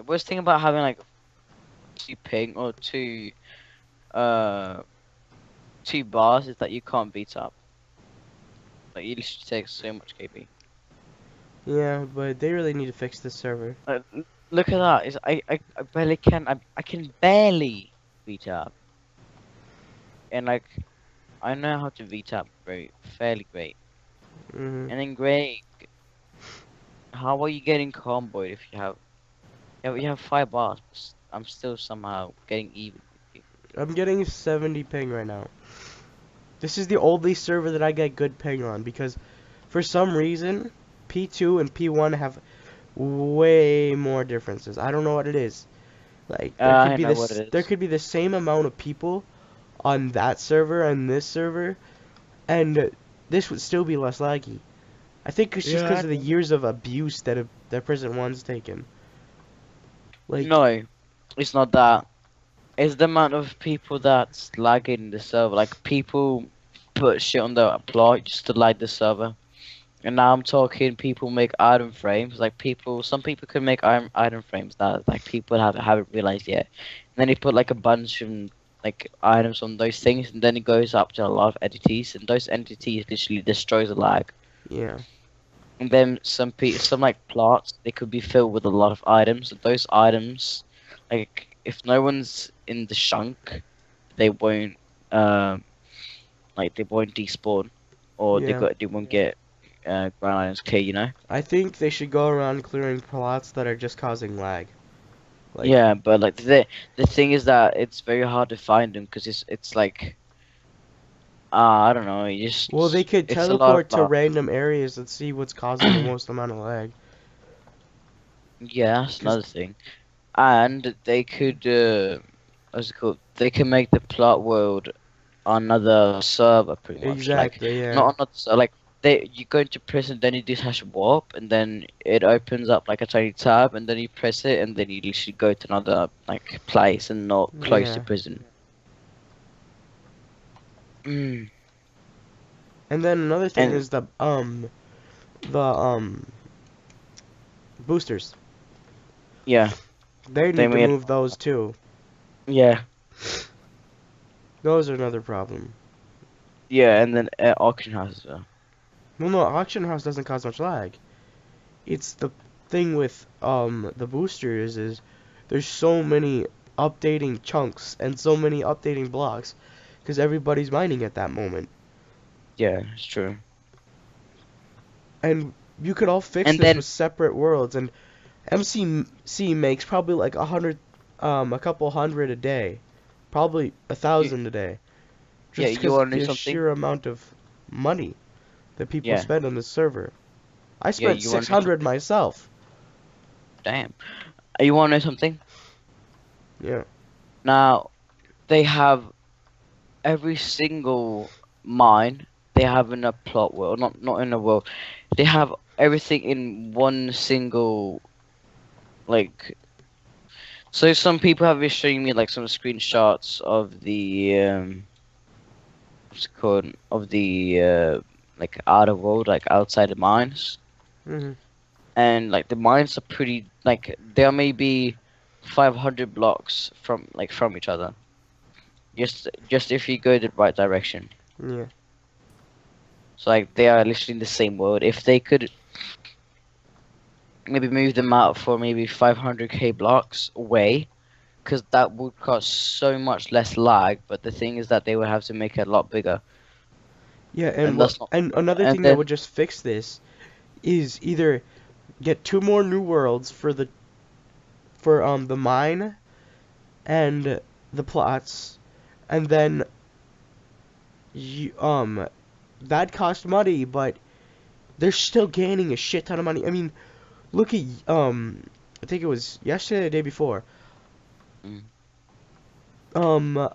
the worst thing about having like two ping or uh two bars is that you can't beat up. Like you literally take so much KP. Yeah, but they really need to fix this server. Look at that. I barely can. I can barely beat up. And like I know how to beat up very fairly great. Hmm. And then Greg, how are you getting comboed if you have you have 5 bars? I'm still somehow getting even with you. I'm getting 70 ping right now. This is the only server that I get good ping on because for some reason P2 and P1 have way more differences. I don't know what it is. Like I know what it there is. could be the same amount of people on that server and this server, and this would still be less laggy. I think it's just Yeah, because I of the know. years of abuse that Prison One's taken. Like, No, it's not that. It's the amount of people that's lagging the server. Like people put shit on the plot just to lag the server. And now I'm talking people make item frames. Like some people can make item frames that like people haven't realized yet. And then they put like a bunch of like items on those things, and then it goes up to a lot of entities, and those entities literally destroys the lag. yeah, And then some like plots, they could be filled with a lot of items. And those items, like if no one's in the shunk, they won't they won't despawn, or yeah. they won't get ground items clear. You know. I think they should go around clearing plots that are just causing lag. Like, Yeah, but like the thing is that it's very hard to find them because it's like I don't know, well, they could it's a lot of teleport to random areas and see what's causing the most amount of lag. yeah, that's 'Cause another thing. And they could what's it called? They can make the plot world another server pretty much. Like exactly, yeah, not another like you go into prison, then you do hash warp, and then it opens up like a tiny tab, and then you press it, and then you literally go to another like place and not close to yeah. prison. Mm. And then another thing And is the boosters. yeah, They they need to made move those too. yeah. Those are another problem. Yeah, and then auction house as well. Well, no, auction house doesn't cause much lag. It's the thing with the boosters is there's so many updating chunks and so many updating blocks because everybody's mining at that moment. Yeah, it's true. And you could all fix And this then with separate worlds. And MCC makes probably like a couple hundred a day, probably a you, thousand a day, yeah, just you because want to know the something? sheer amount of money that people Yeah, spend on this server. I yeah, spent you want to know 600 something? myself. Damn. You want to know something? Yeah. Now they have every single mine. They have in a plot world, not in a world. They have everything in one single like. So some people have been showing me like some screenshots of the what's it called of the like outer world, like outside the mines. Hmm. And like the mines are pretty like they are maybe 500 blocks from each other. Just if you go the right direction. Yeah. So like they are literally in the same world. If they could maybe move them out for maybe 500k blocks away, because that would cost so much less lag. But the thing is that they would have to make it a lot bigger, Yeah, and that's not. and another And thing that would then just fix this is either get two more new worlds for the mine and the plots, and then you, that cost money, but they're still gaining a shit ton of money. I mean, look at I think it was yesterday or the day before. mm, Um,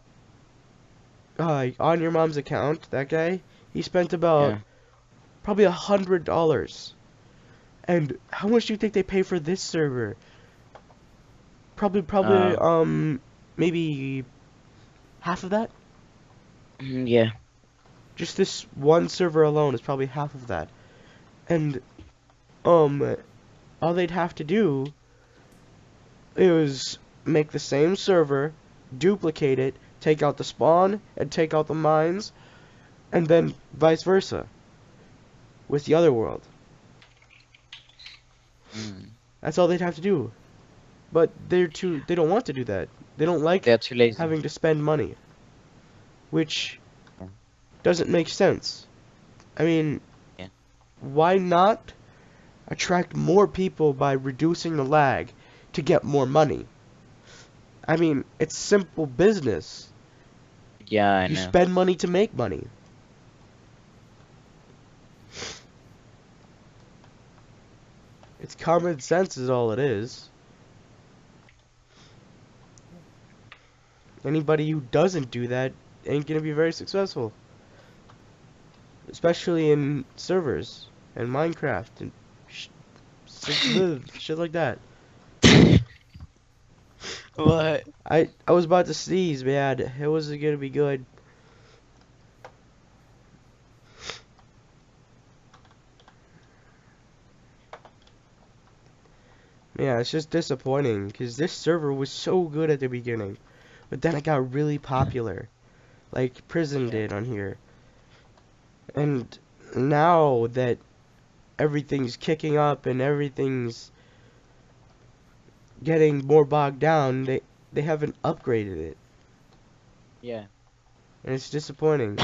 on your mom's account, that guy, he spent about yeah, probably $100. And how much do you think they pay for this server? Probably uh, maybe half of that. yeah, Just this one server alone is probably half of that. And um all they'd have to do it was make the same server, duplicate it, take out the spawn, and take out the mines, and then vice versa with the other world. Mm. That's all they'd have to do. But they don't want to do that. They don't like They're too lazy. having to spend money, which Yeah. doesn't make sense. I mean, Yeah. why not attract more people by reducing the lag to get more money? I mean, it's simple business. Yeah, I You know. spend money to make money. It's common sense is all it is. Anybody who doesn't do that ain't gonna be very successful. Especially in servers and Minecraft and shit like that. What? I was about to sneeze, man. It wasn't gonna be good. Yeah, it's just disappointing because this server was so good at the beginning, but then it got really popular, like Prison did on here. And now that everything's kicking up and everything's getting more bogged down, they haven't upgraded it, Yeah. and it's disappointing.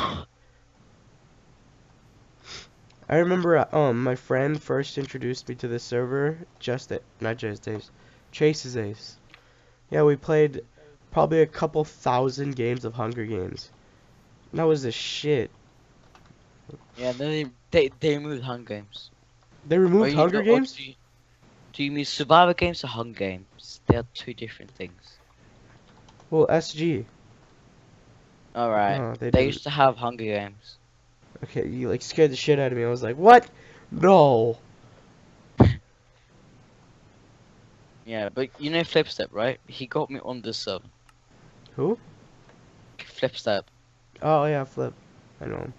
I remember my friend first introduced me to this server, not Just Ace, Chase's Ace. Yeah, we played probably a couple thousand games of Hunger Games. That was the shit. Yeah, they moved Hunger Games. They removed Hunger Games? Do you mean Survivor Games or Hunger Games? They're two different things. Well, SG. Alright. Oh, they They didn't. used to have Hunger Games. Okay, you like scared the shit out of me. I was like, what? No. Yeah, but you know Flipstep, right? He got me on this server. Who? Flipstep. Oh yeah, Flip. I know him.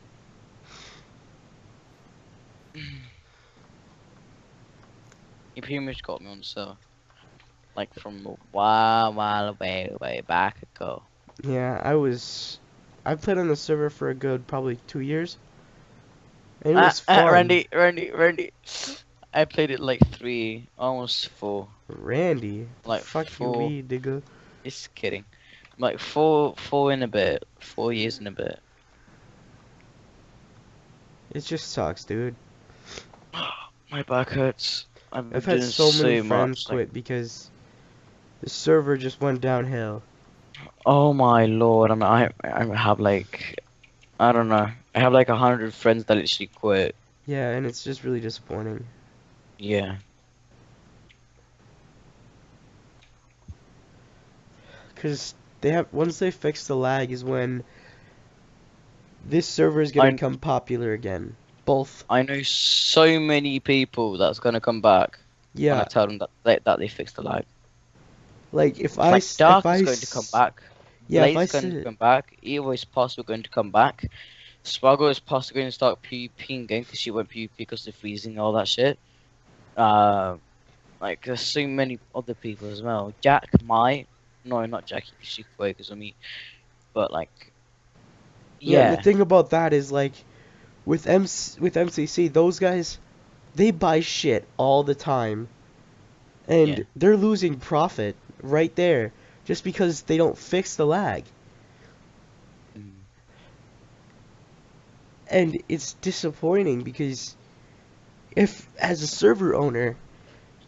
He pretty much got me on the server. Like from a while way back ago. Yeah, I played on the server for a good probably 2 years. And it was fun. Randy. I played it like 3, almost 4. Randy. Like Fuck 4. you, nigga. Just kidding. Like 4 in a bit. 4 years in a bit. It just sucks, dude. My back hurts. I've been I've had doing so many friends much, quit because the server just went downhill. oh my lord! I have like, I don't know. I have like 100 friends that literally quit. Yeah, and it's just really disappointing. Yeah. Because once they fix the lag is when this server is gonna become popular again. Both. I know so many people that's gonna come back when I Yeah, tell them that they fixed the lag. like if Like Dark is going to come back. Yeah, if Blaze I is going to sit, come back. Evo is possibly going to come back. Spargo is possibly going to start PvPing again because she went PvP because of freezing and all that shit. Like there's so many other people as well. Jack might, no, not Jackie because she quit because of me. But like, yeah, the yeah, thing about that is like with MCC, those guys they buy shit all the time, and Yeah. they're losing profit right there just because they don't fix the lag. Mm. And it's disappointing because if, as a server owner,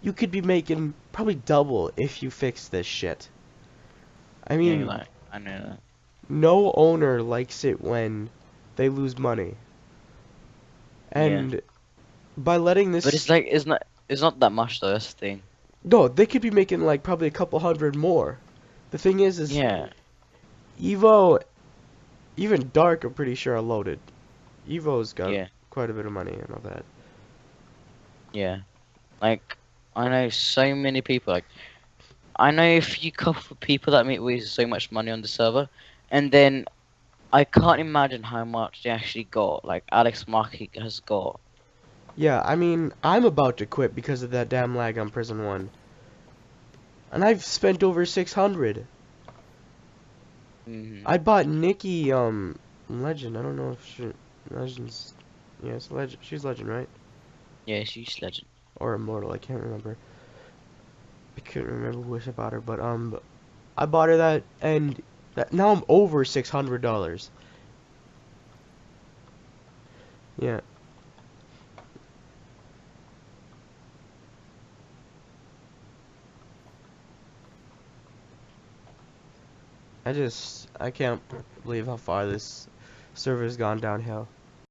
you could be making probably double if you fix this shit. I Yeah, mean, like I know that. no owner likes it when they lose money. And by letting this... But it's like it's not that much though. That's the thing. No, they could be making like probably a couple hundred more. The thing is Yeah. Evo, even Dark, I'm pretty sure are loaded. Evo's got Yeah. quite a bit of money and all that. Yeah. Like I know so many people. Like I know a few couple of people that make waste so much money on the server, and then I can't imagine how much they actually got. Like Alex Markey has got. Yeah, I mean, I'm about to quit because of that damn lag on Prison 1. And I've spent over 600. I bought Nikki, Legend. I don't know if Legend's, yeah, it's Legend. She's Legend, right? Yeah, she's legend. Or Immortal, I can't remember. I couldn't remember which I bought her, but, I bought her that, and now I'm over $600. Yeah. I can't believe how far this server's gone downhill.